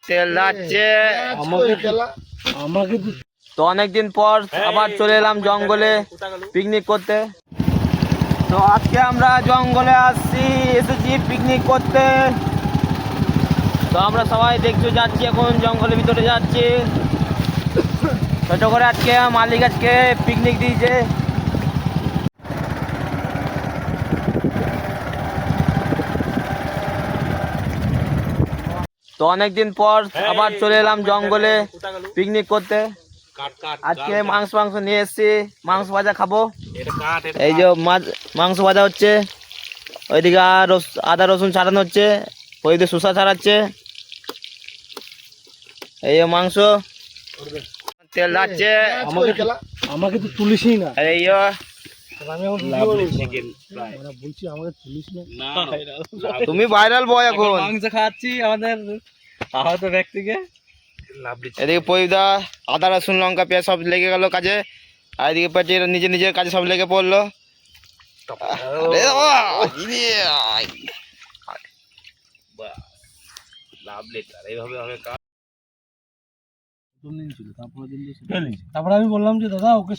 তেল যাচ্ছে আমাকে। তো অনেকদিন পর আবার চলে এলাম জঙ্গলে পিকনিক করতে। তো আজকে আমরা জঙ্গলে এসেছি পিকনিক করতে। তো আমরা সবাই দেখছো যাচ্ছি, এখন জঙ্গলের ভিতরে যাচ্ছি। ছোট করে আজকে মালিক আজকে পিকনিক দিয়েছে। তো অনেকদিন পর আবার চলে এলাম জঙ্গলে পিকনিক করতে। আজকে মাংস নিয়ে এসেছি, মাংস ভাজা খাবো। এই যে মাংস ভাজা হচ্ছে, ওইদিকে আদা রসুন ছাড়ানো হচ্ছে, ওইদিকে শসা ছাড়াচ্ছে। এই যে মাংস, তেল যাচ্ছে। আমাকে তো তুলিসই না। এই যে তুমি ভাইরাল বয় এখন। মাংস খাচ্ছি আমাদের আহত ব্যক্তিকে। এদিকে পরিদা আদা রসুন লঙ্কা পেঁয়াজ সব লেগে গেল কাজে, আর এদিকে পেটে নিজের কাজে সব লেগে পড়লো। তারপরে আমি বললাম যে দাদা ওকে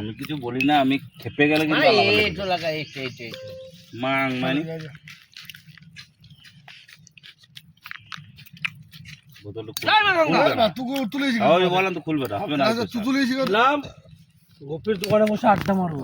আমি কিছু বলি না, আমি খেপে গেলে বললাম তো খুলবে না, হবে না। গোপীর দোকানে বসে আড্ডা মারবো।